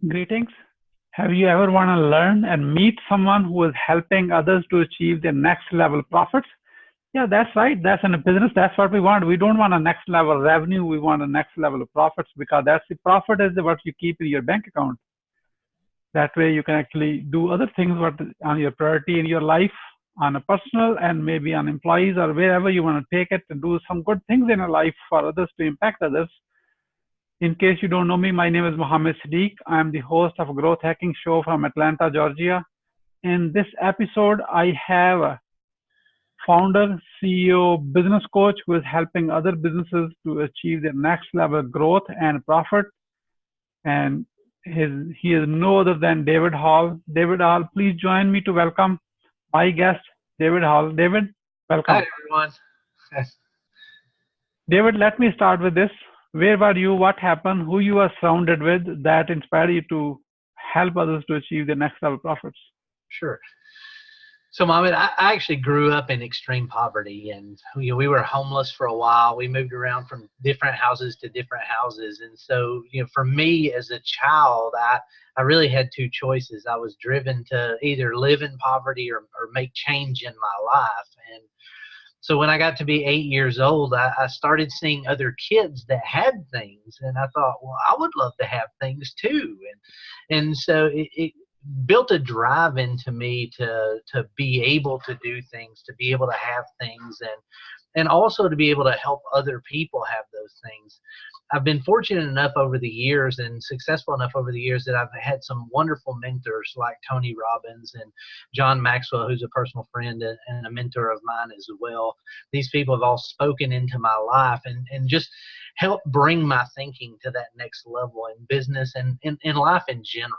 Greetings. Have you ever want to learn and meet someone who is helping others to achieve their next level profits? Yeah, that's right. That's in a business. That's what we want. We don't want a next level revenue. We want a next level of profits because that's the profit is what you keep in your bank account. That way you can actually do other things what on your priority in your life, on a personal and maybe on employees or wherever you want to take it and do some good things in your life for others to impact others. In case you don't know me, my name is Mohammed Siddique. I am the host of a growth hacking show from Atlanta, Georgia. In this episode, I have a founder, CEO, business coach who is helping other businesses to achieve their next level growth and profit. And he is no other than David Hall. David Hall, please join me to welcome my guest, David Hall. David, welcome. Hi, everyone. David, let me start with this. Where were you? What happened? Who you are surrounded with that inspired you to help others to achieve their next level profits? Sure. So, Mohammed, I actually grew up in extreme poverty, and we were homeless for a while. We moved around from different houses to different houses, and so for me as a child, I really had two choices. I was driven to either live in poverty or make change in my life, and so when I got to be 8 years old, I started seeing other kids that had things, and I thought, well, I would love to have things too. And so it built a drive into me to be able to do things, to be able to have things, and also to be able to help other people have those things. I've been fortunate enough over the years and successful enough over the years that I've had some wonderful mentors like Tony Robbins and John Maxwell, who's a personal friend and a mentor of mine as well. These people have all spoken into my life and just helped bring my thinking to that next level in business and in life in general.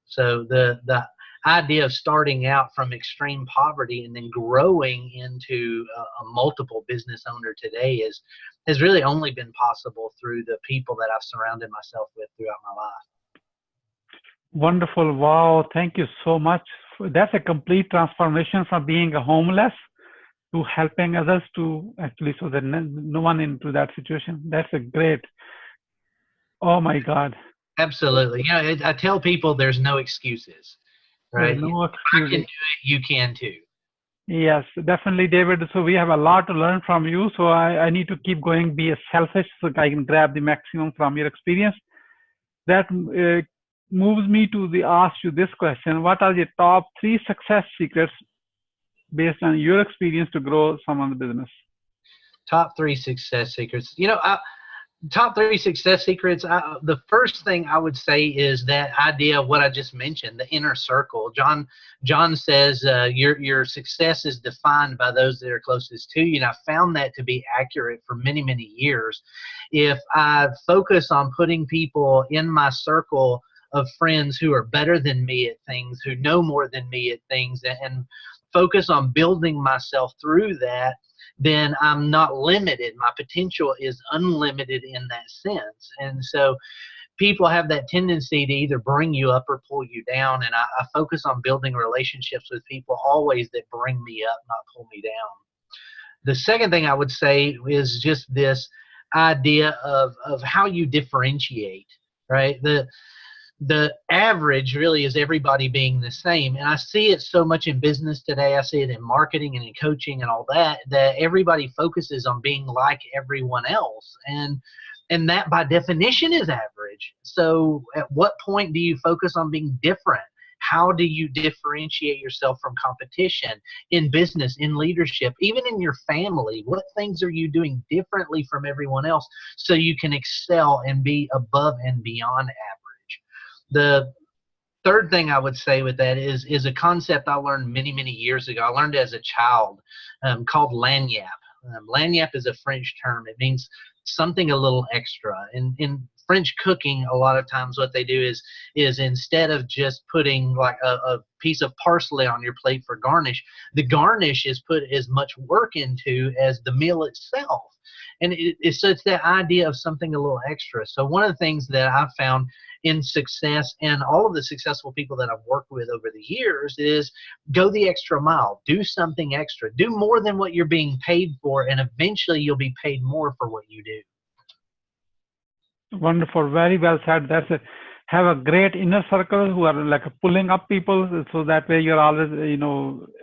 So the idea of starting out from extreme poverty and then growing into a multiple business owner today has really only been possible through the people that I've surrounded myself with throughout my life. Wonderful. Wow. Thank you so much. That's a complete transformation from being a homeless to helping others to actually so that no one into that situation. That's a great. Oh my God. Absolutely. I tell people there's no excuses, right? No If I can do excuses. it, you can too. Yes, definitely, David. So we have a lot to learn from you. So I need to keep going, be a selfish so I can grab the maximum from your experience. That moves me to ask you this question. What are your top 3 success secrets based on your experience to grow someone's business? Top 3 success secrets. Top 3 success secrets. The first thing I would say is that idea of what I just mentioned, the inner circle. John says your success is defined by those that are closest to you, and I found that to be accurate for many, many years. If I focus on putting people in my circle of friends who are better than me at things, who know more than me at things, and focus on building myself through that, then I'm not limited. My potential is unlimited in that sense. And so people have that tendency to either bring you up or pull you down. And I focus on building relationships with people always that bring me up, not pull me down. The second thing I would say is just this idea of how you differentiate, right? The average really is everybody being the same. And I see it so much in business today. I see it in marketing and in coaching and all that everybody focuses on being like everyone else. And that by definition is average. So at what point do you focus on being different? How do you differentiate yourself from competition in business, in leadership, even in your family? What things are you doing differently from everyone else so you can excel and be above and beyond average? The third thing I would say with that is a concept I learned many, many years ago. I learned it as a child called lagniappe. Lagniappe is a French term. It means something a little extra. In French cooking, a lot of times what they do is instead of just putting like a piece of parsley on your plate for garnish, the garnish is put as much work into as the meal itself. And it's that idea of something a little extra. So one of the things that I've found in success and all of the successful people that I've worked with over the years is go the extra mile, do something extra, do more than what you're being paid for, and eventually you'll be paid more for what you do. Wonderful. Very well said. have a great inner circle who are like pulling up people, so that way you're always,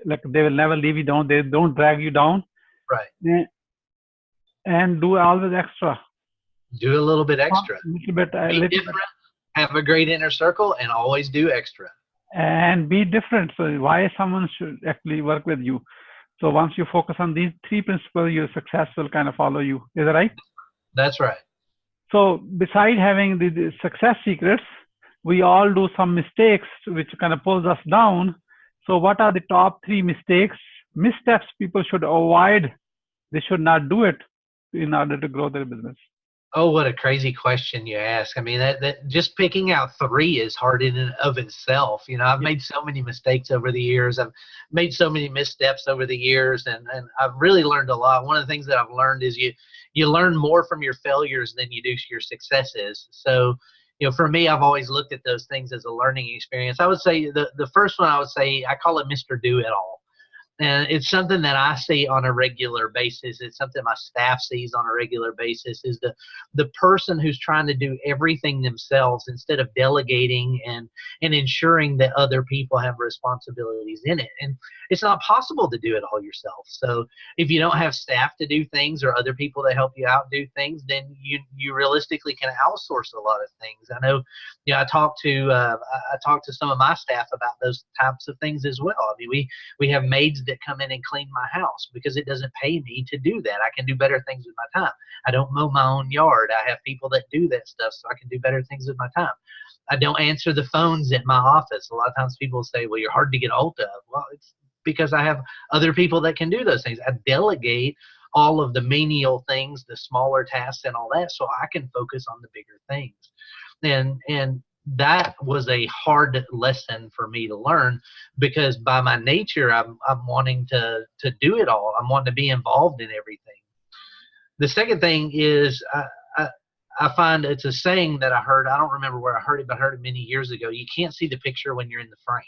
like they will never leave you down. They don't drag you down. Right. And do always extra. Do a little bit extra. Little bit. Have a great inner circle and always do extra. And be different. So why someone should actually work with you. So once you focus on these three principles, your success will kind of follow you. Is that right? That's right. So besides having the success secrets, we all do some mistakes which kind of pulls us down. So what are the top 3 missteps people should avoid? They should not do it in order to grow their business. Oh, what a crazy question you ask. I mean, that just picking out 3 is hard in and of itself. I've made so many mistakes over the years. I've made so many missteps over the years, and I've really learned a lot. One of the things that I've learned is you learn more from your failures than you do your successes. So, for me, I've always looked at those things as a learning experience. I would say the first one, I call it Mr. Do-It-All. And it's something that I see on a regular basis. It's something my staff sees on a regular basis, is the person who's trying to do everything themselves instead of delegating and ensuring that other people have responsibilities in it. And it's not possible to do it all yourself. So if you don't have staff to do things or other people to help you out do things, then you realistically can outsource a lot of things. I know, I talked to some of my staff about those types of things as well. I mean, we have maids that come in and clean my house because it doesn't pay me to do that. I can do better things with my time. I don't mow my own yard. I have people that do that stuff, so I can do better things with my time. I don't answer the phones at my office. A lot of times people say, well, you're hard to get hold of. Well, it's because I have other people that can do those things. I delegate all of the menial things, the smaller tasks and all that, so I can focus on the bigger things. And that was a hard lesson for me to learn, because by my nature, I'm wanting to do it all. I'm wanting to be involved in everything. The second thing is I find it's a saying that I heard. I don't remember where I heard it, but I heard it many years ago. You can't see the picture when you're in the frame.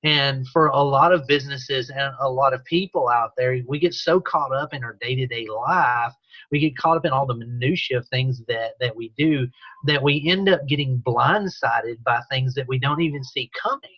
And for a lot of businesses and a lot of people out there, we get so caught up in our day-to-day life, we get caught up in all the minutiae of things that we do, that we end up getting blindsided by things that we don't even see coming.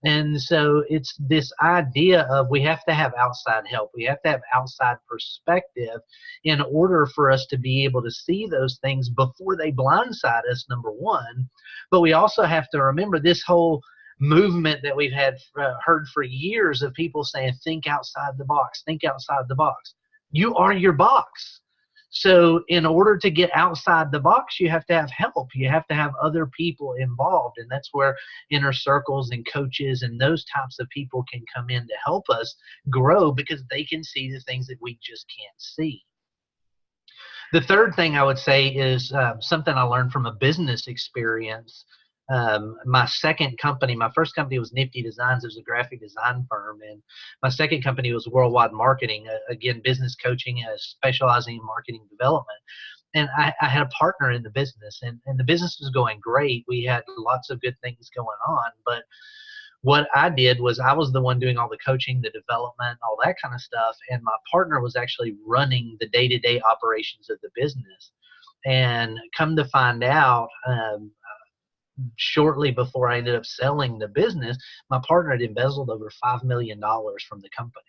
And so it's this idea of we have to have outside help. We have to have outside perspective in order for us to be able to see those things before they blindside us, number one. But we also have to remember this whole movement that we've heard for years of people saying, think outside the box, think outside the box. You are your box. So in order to get outside the box, you have to have help. You have to have other people involved. And that's where inner circles and coaches and those types of people can come in to help us grow, because they can see the things that we just can't see. The third thing I would say is something I learned from a business experience. My second company, my first company was Nifty Designs. It was a graphic design firm. And my second company was Worldwide Marketing, again, business coaching, specializing in marketing development. And I had a partner in the business, and the business was going great. We had lots of good things going on. But what I did was I was the one doing all the coaching, the development, all that kind of stuff. And my partner was actually running the day-to-day operations of the business. And come to find out, shortly before I ended up selling the business, my partner had embezzled over $5 million from the company.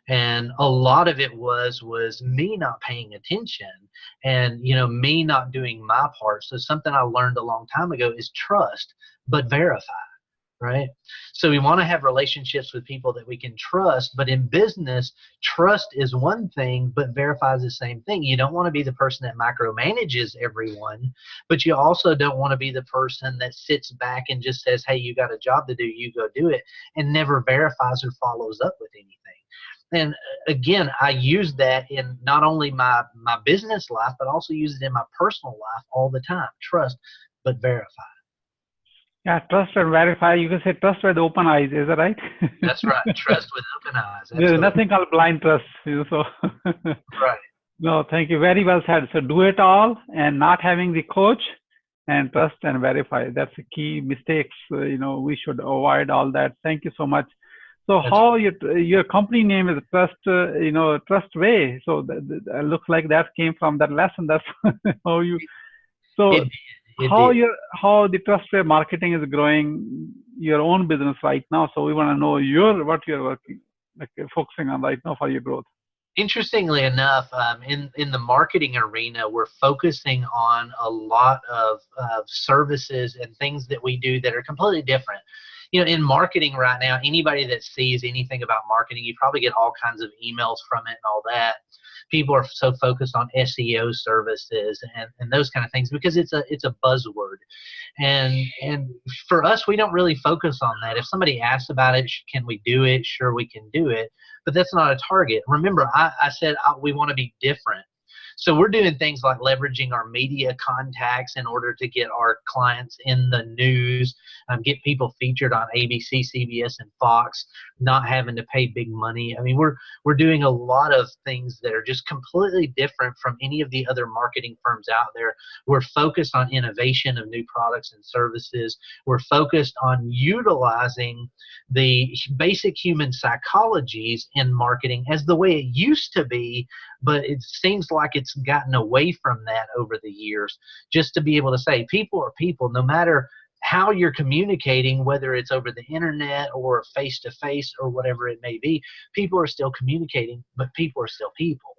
And a lot of it was me not paying attention and, me not doing my part. So something I learned a long time ago is trust, but verify. Right? So we want to have relationships with people that we can trust, but in business, trust is one thing, but verify is the same thing. You don't want to be the person that micromanages everyone, but you also don't want to be the person that sits back and just says, hey, you got a job to do, you go do it, and never verifies or follows up with anything. And again, I use that in not only my business life, but also use it in my personal life all the time. Trust, but verify. Yeah, trust and verify. You can say trust with open eyes. Is that right? That's right. Trust with open eyes. Absolutely. There's nothing called blind trust. So. Right. No, thank you. Very well said. So do it all, and not having the coach, and trust and verify. That's the key mistakes. We should avoid all that. Thank you so much. So how your company name is Trustway. So that looks like that came from that lesson. That's how you. So. It how did. how the Trustway marketing is growing your own business right now. So we want to know what you're working, like focusing on right now for your growth. Interestingly enough, in the marketing arena, we're focusing on a lot of services and things that we do that are completely different. You know, in marketing right now, anybody that sees anything about marketing, you probably get all kinds of emails from it and all that. People are so focused on SEO services and those kind of things because it's a buzzword. And for us, we don't really focus on that. If somebody asks about it, can we do it? Sure, we can do it. But that's not a target. Remember, I said we want to be different. So we're doing things like leveraging our media contacts in order to get our clients in the news, get people featured on ABC, CBS, and Fox, not having to pay big money. I mean, we're doing a lot of things that are just completely different from any of the other marketing firms out there. We're focused on innovation of new products and services. We're focused on utilizing the basic human psychologies in marketing as the way it used to be, but it seems like it's gotten away from that over the years. Just to be able to say people are people, no matter how you're communicating, whether it's over the internet or face to face or whatever it may be, people are still communicating, but people are still people.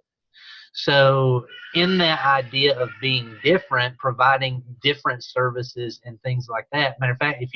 So in that idea of being different, providing different services and things like that. Matter of fact, if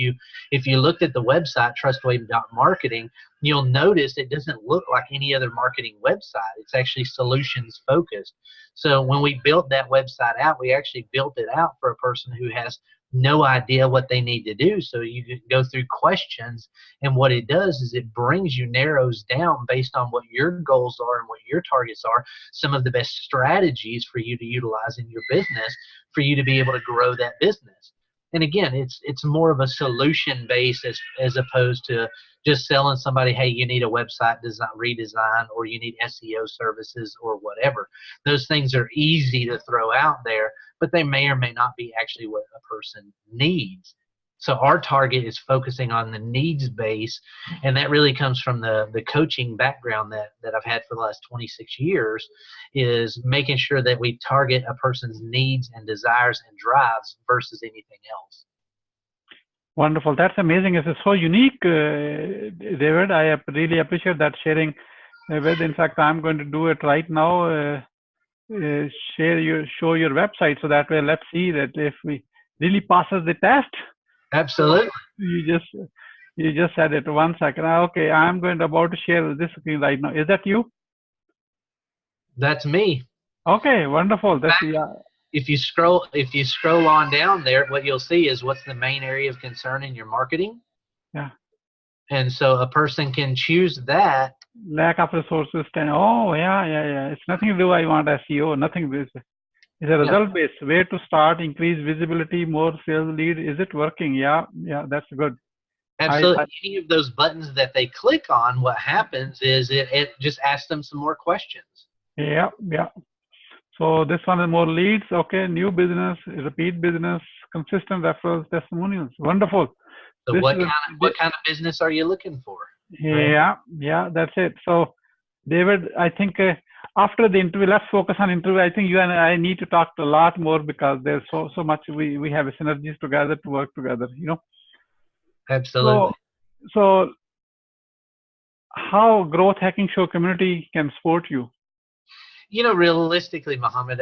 you looked at the website trustway.marketing, you'll notice it doesn't look like any other marketing website. It's actually solutions focused. So when we built that website out, we actually built it out for a person who has no idea what they need to do. So you can go through questions, and what it does is it narrows down based on what your goals are and what your targets are, some of the best strategies for you to utilize in your business for you to be able to grow that business. And again, it's more of a solution base as opposed to just selling somebody, hey, you need a website redesign, or you need SEO services or whatever. Those things are easy to throw out there, but they may or may not be actually what a person needs. So our target is focusing on the needs base, and that really comes from the coaching background that I've had for the last 26 years, is making sure that we target a person's needs and desires and drives versus anything else. Wonderful. That's amazing. It's so unique, David. I really appreciate that sharing with. In fact, I'm going to do it right now. Show your website, so that way let's see that if we really passes the test. Absolutely. You just said it. 1 second. Okay, I'm about to share this screen right now. Is that you? That's me. Okay, wonderful. That's yeah. If you scroll on down there, what you'll see is what's the main area of concern in your marketing. Yeah. And so a person can choose that. Lack of resources. Oh, yeah. It's nothing to do. I want SEO. Nothing. It's a result based. Where to start? Increase visibility. More sales lead. Is it working? Yeah. That's good. Absolutely. Any of those buttons that they click on, what happens is it just asks them some more questions. Yeah. So this one is more leads. Okay. New business, repeat business, consistent referrals, testimonials. Wonderful. So what kind of business are you looking for? Yeah, that's it. So, David, I think after the interview, let's focus on interview. I think you and I need to talk a lot more because there's so much we have synergies together to work together. Absolutely. So how Growth Hacking Show community can support you? Realistically, Muhammad,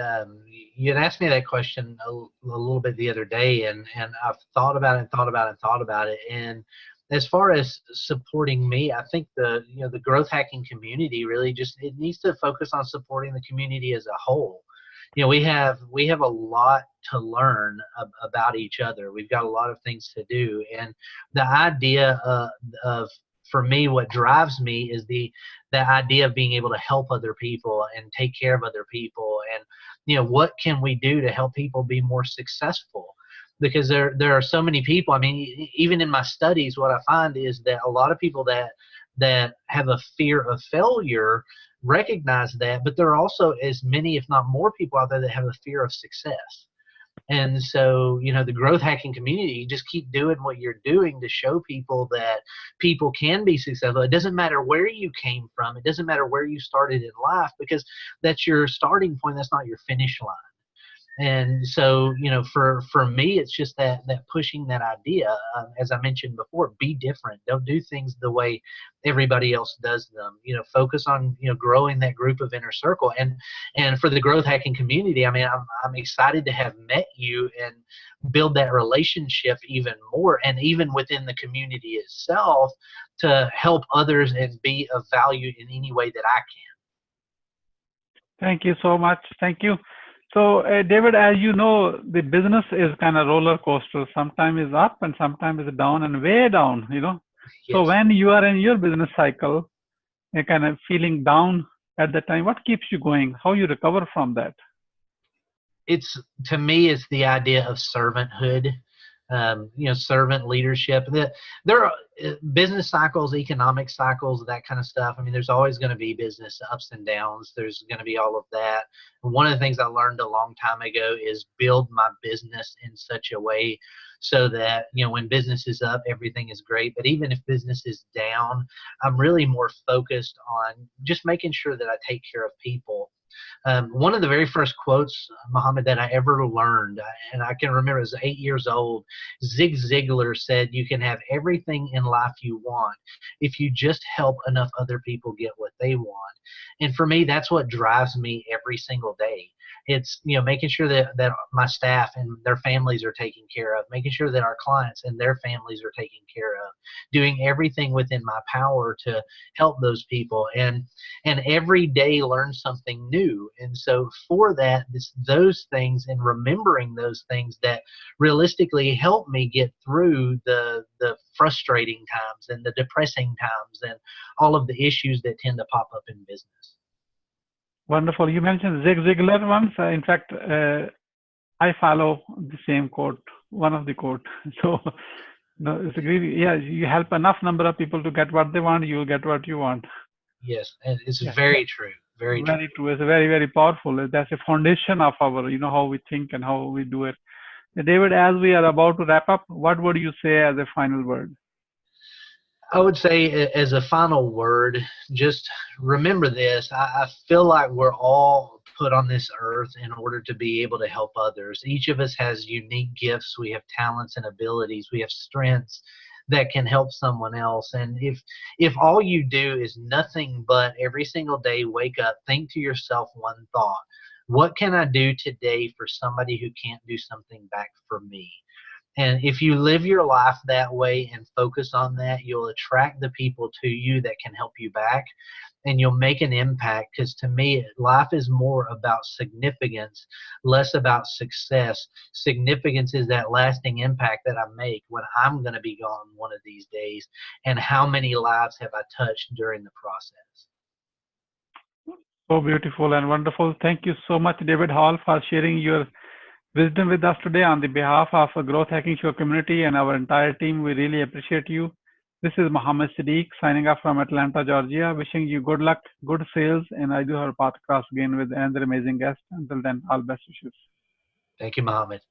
you had asked me that question a little bit the other day, and I've thought about it. And as far as supporting me, I think the growth hacking community really it needs to focus on supporting the community as a whole. We have a lot to learn about each other. We've got a lot of things to do, and the idea of for me, what drives me is the idea of being able to help other people and take care of other people, and what can we do to help people be more successful? Because there are so many people. I mean, even in my studies, what I find is that a lot of people that have a fear of failure recognize that, but there are also as many, if not more, people out there that have a fear of success. And so, the growth hacking community, you just keep doing what you're doing to show people that people can be successful. It doesn't matter where you came from. It doesn't matter where you started in life, because that's your starting point. That's not your finish line. And so, for me, it's just that pushing that idea. As I mentioned before, be different. Don't do things the way everybody else does them. Focus on growing that group of inner circle. And for the growth hacking community, I mean, I'm excited to have met you and build that relationship even more, and even within the community itself, to help others and be of value in any way that I can. Thank you so much. Thank you. So, David, as you know, the business is kind of roller coaster. Sometimes it's up and sometimes it's down and way down, So Yes. when you are in your business cycle, you're kind of feeling down at that time, what keeps you going? How you recover from that? To me, it's the idea of servanthood. Servant leadership. There are business cycles, economic cycles, that kind of stuff. I mean, there's always going to be business ups and downs. There's going to be all of that. And one of the things I learned a long time ago is build my business in such a way so that, when business is up, everything is great. But even if business is down, I'm really more focused on just making sure that I take care of people. One of the very first quotes, Muhammad, that I ever learned, and I can remember, I was 8 years old. Zig Ziglar said, "You can have everything in life you want if you just help enough other people get what they want." And for me, that's what drives me every single day. It's making sure that my staff and their families are taken care of, making sure that our clients and their families are taken care of, doing everything within my power to help those people, and every day learn something new. And so for that, those things and remembering those things that realistically help me get through the frustrating times and the depressing times and all of the issues that tend to pop up in business. Wonderful. You mentioned Zig Ziglar once. In fact, I follow the same quote, one of the quote. So, it's really, yeah, you help enough number of people to get what they want, you will get what you want. Yes, and it's Yeah. very true. Very true. It's very, very powerful. That's a foundation of our, how we think and how we do it. David, as we are about to wrap up, what would you say as a final word? I would say, as a final word, just remember this. I feel like we're all put on this earth in order to be able to help others. Each of us has unique gifts. We have talents and abilities. We have strengths that can help someone else. And if all you do is nothing but every single day wake up, think to yourself one thought: what can I do today for somebody who can't do something back for me? And if you live your life that way and focus on that, you'll attract the people to you that can help you back, and you'll make an impact. Because to me, life is more about significance, less about success. Significance is that lasting impact that I make when I'm going to be gone one of these days, and how many lives have I touched during the process. So beautiful and wonderful. Thank you so much, David Hall, for sharing your wisdom with us today on the behalf of a Growth Hacking Show community and our entire team. We really appreciate you. This is Mohammed Siddique signing off from Atlanta, Georgia, wishing you good luck, good sales, and I do have a path across again with another amazing guest. Until then, all best wishes. Thank you, Mohammed.